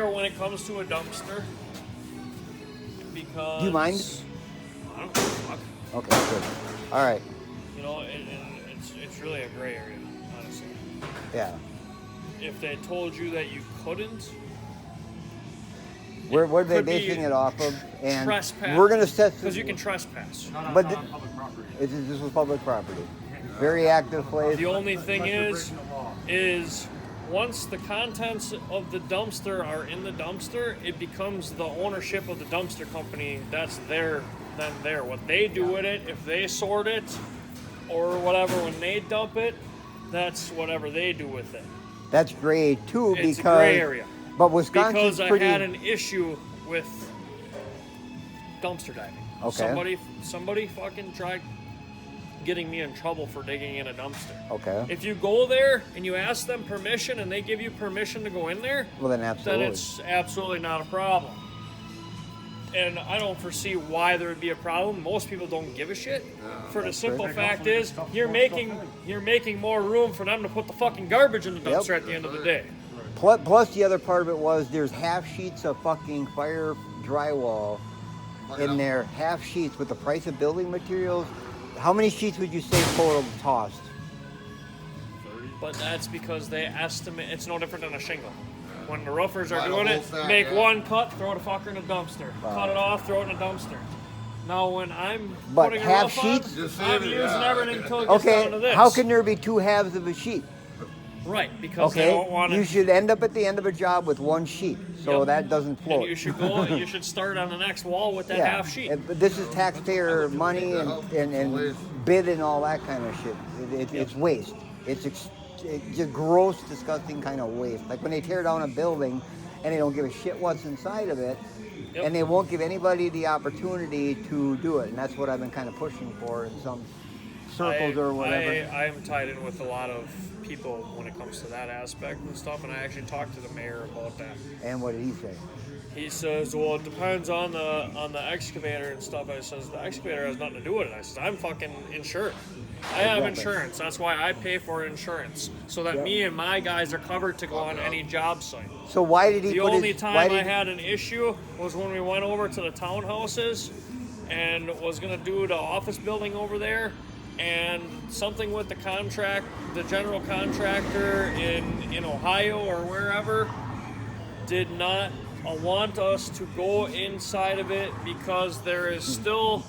When it comes to a dumpster, because Do you mind? I don't give a fuck. Okay, good. All right. You know, it's really a gray area, honestly. Yeah. If they told you that you couldn't, What are they could be basing it off of? And trespass. we're going to set Because you can trespass. But this was public property. Very active place. The only thing is once the contents of the dumpster are in the dumpster, it becomes the ownership of the dumpster company. That's their what they do with it. If they sort it or whatever, when they dump it, that's whatever they do with it. That's gray too, It's because a gray area. But Wisconsin's Because pretty. I had an issue with dumpster diving. Okay. Somebody fucking tried getting me in trouble for digging in a dumpster. Okay. If you go there and you ask them permission and they give you permission to go in there, Well, then absolutely. then it's absolutely not a problem. And I don't foresee why there would be a problem. Most people don't give a shit. For the simple fact is, you're making more room for them to put the fucking garbage in the dumpster at the end of the day. Plus, the other part of it was there's half sheets of fucking fire drywall in there, half sheets with the price of building materials. How many sheets would you say total tossed? But that's because they estimate it's no different than a shingle. When the roofers are Buy the doing whole it, stack, make yeah. one cut, throw the fucker in a dumpster. Cut it off, throw it in a dumpster. Now when I'm But putting a half roof on, sheets? Just I'm save it, using yeah. everything until it gets down to Okay, this. how can there be two halves of a sheet? Right, because they Okay, don't want you to. should end up at the end of a job with one sheet, so Yep. that doesn't And float. you should go. You should start on the next wall with that half sheet. But this is taxpayer money and bid and all that kind of shit. It's waste. It's just gross, disgusting kind of waste. Like when they tear down a building and they don't give a shit what's inside of it, Yep. and they won't give anybody the opportunity to do it. And that's what I've been kind of pushing for in some circles or whatever. I am tied in with a lot of people when it comes to that aspect and stuff, and I actually talked to the mayor about that. And what did he say? He says, "Well, it depends on the excavator and stuff." I says, "The excavator has nothing to do with it." I says, "I'm fucking insured. I have Exactly. insurance. That's why I pay for insurance, so that me and my guys are covered to go on any job site." So why did he The put only his, time why I did, had an issue was when we went over to the townhouses and was going to do the office building over there, and something with the contract, the general contractor in Ohio or wherever did not want us to go inside of it because there is still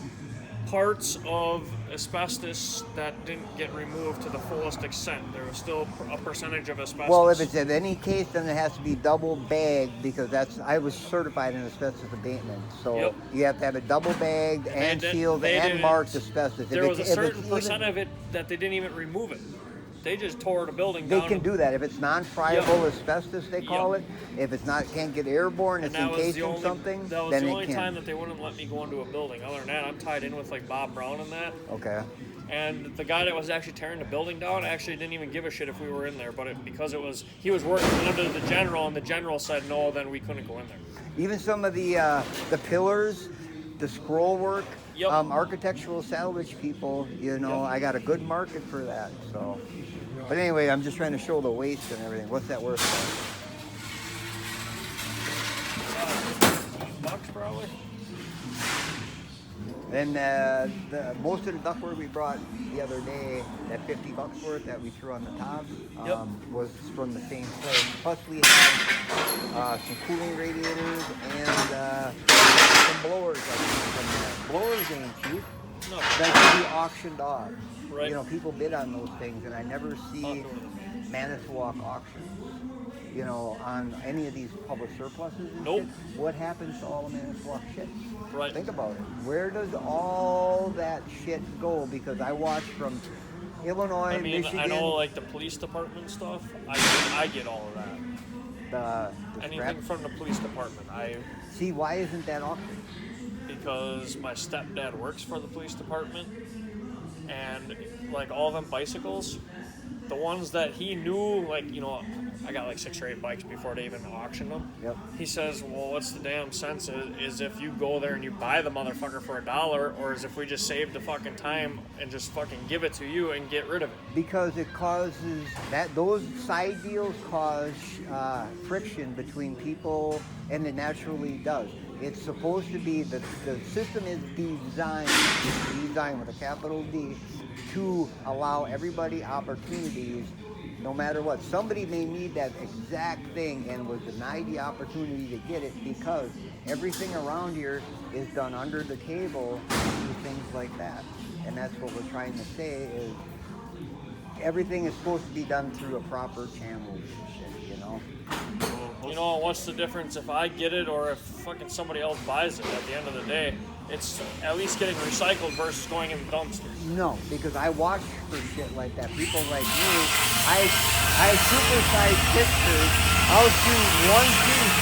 parts of asbestos that didn't get removed to the fullest extent. There was still a percentage of asbestos. Well, if it's in any case, then it has to be double bagged because I was certified in asbestos abatement. So Yep. you have to have it double bagged and sealed they and didn't- marked asbestos. There was a certain even- percent of it that they didn't even remove it. They just tore the building They down. can do that if it's non-friable Yep. asbestos. They call Yep. it. If it's not, can't get airborne, And it's that was encased the in only, something. that was then the it only can. time that they wouldn't let me go into a building. Other than that, I'm tied in with like Bob Brown and that. Okay. And the guy that was actually tearing the building down actually didn't even give a shit if we were in there, but because he was working under the general, and the general said no, then we couldn't go in there. Even some of the pillars, the scroll work, Yep. architectural salvage people. You know, I got a good market for that. So, but anyway, I'm just trying to show the waste and everything. What's that worth? $10 probably. Then most of the ductwork we brought the other day, that $50 worth that we threw on the top, Yep. was from the same place. Plus we had some cooling radiators and some blowers. From there. Blowers ain't cheap. No. That can be auctioned off. Right. You know, people bid on those things, and I never see Outdoor. Manitowoc auctions. You know, on any of these public surpluses. And Nope. shit. What happens to all the Manitowoc shit? Right. Think about it. Where does all that shit go? Because I watch from Illinois, I mean, Michigan, I know like the police department stuff. I get all of that. the Anything scrap. from the police department. See, why isn't that auctioned? Because my stepdad works for the police department, and like all them bicycles, the ones that he knew, like, you know, I got like 6 or 8 bikes before they even auctioned them. Yep. He says, well, what's the damn sense is if you go there and you buy the motherfucker for $1, or is if we just save the fucking time and just fucking give it to you and get rid of it? Because it causes those side deals cause friction between people, and it naturally does. It's supposed to be the system is designed with a capital D to allow everybody opportunities, no matter what. Somebody may need that exact thing and was denied the opportunity to get it because everything around here is done under the table through things like that. And that's what we're trying to say is everything is supposed to be done through a proper channel, you know? You know, what's the difference if I get it or if fucking somebody else buys it? At the end of the day, it's at least getting recycled versus going in the dumpster. No, because I watch for shit like that. People like me, I supersize pictures. I'll shoot one piece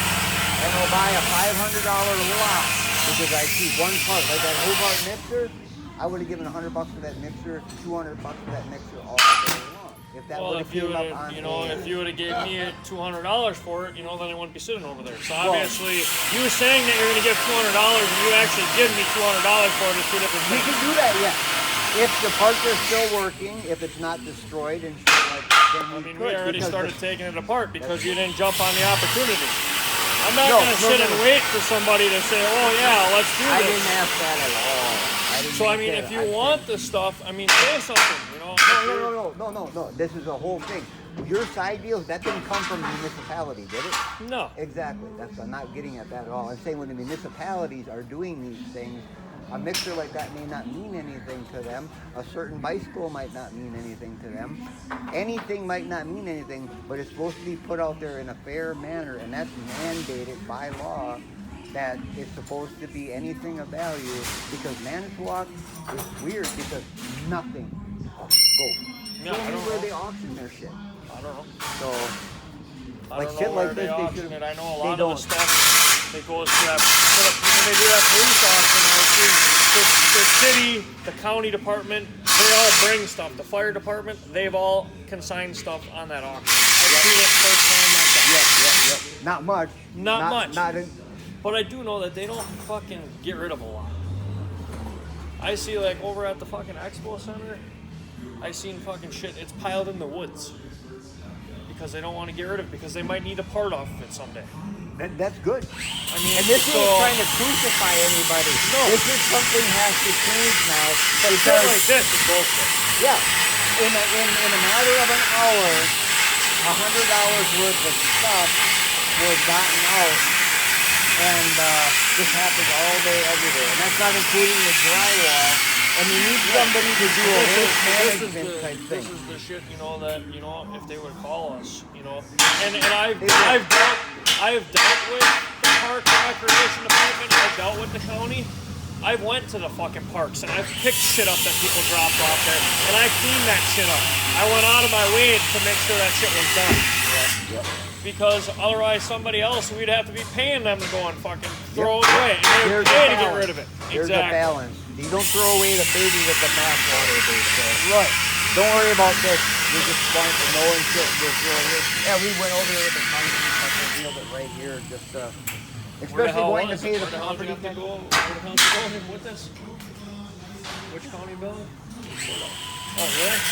and I'll buy a $500 lot because I see one part. Like that Hobart mixer, I would have given $100 for that mixer, $200 for that mixer all day long. If that would have came up on if you would have gave me $200 for it, then I wouldn't be sitting over there. So obviously, you saying that you're going to give $200 and you actually give me $200 for it is two different we things. can do that, yeah. If the parts are still working, if it's not destroyed and shit like that, then we already started taking it apart because you didn't jump on the opportunity. I'm not No, going to sit and wait for somebody to say, oh yeah, let's do this. I didn't ask that at all. So I mean, if you want the stuff, say something, No. This is a whole thing. Your side deals, that didn't come from the municipality, did it? No. Exactly. I'm not getting at that at all. I'm saying when the municipalities are doing these things, a mixer like that may not mean anything to them. A certain bicycle might not mean anything to them. Anything might not mean anything, but it's supposed to be put out there in a fair manner, and that's mandated by law. That it's supposed to be anything of value, because Manitowoc is weird because nothing goes. Yeah, Show me where they auction their shit. I don't know. So, I like don't shit know where like they this, they auction should. it. I know a They lot of don't. the stuff that goes to that. When they do that police auction, I've seen the city, the county department, they all bring stuff. The fire department, they've all consigned stuff on that auction. I've seen it firsthand myself. Yep. Not much. Not much. Not in, But I do know that they don't fucking get rid of a lot. I see like over at the fucking expo center, I seen fucking shit. It's piled in the woods because they don't want to get rid of it because they might need a part off of it someday. That's good. I mean, And this ain't trying to crucify anybody. No. This is something has to change now. But shit like this is bullshit. Yeah. In a matter of an hour, $100 worth of stuff was gotten out, and this happens all day, every day. And that's not including the drywall. And you need somebody to do a waste management type thing. This is the shit, that if they would call us, and I've dealt with the park and recreation department. I've dealt with the county. I went to the fucking parks and I've picked shit up that people dropped off there, and I cleaned that shit up. I went out of my way to make sure that shit was done. Yep. Because otherwise somebody else, we'd have to be paying them to go and fucking throw it away. And they would There's pay a to get balance. rid of it. There's Exactly. a balance. You don't throw away the baby with the bathwater, they say. Right. Don't worry about this. We just want to know and shit. Yeah, we went over there with the county and reeled it right here. Just especially going to pay the property tax. Where the hell is it going with this? Which county building? Oh, really?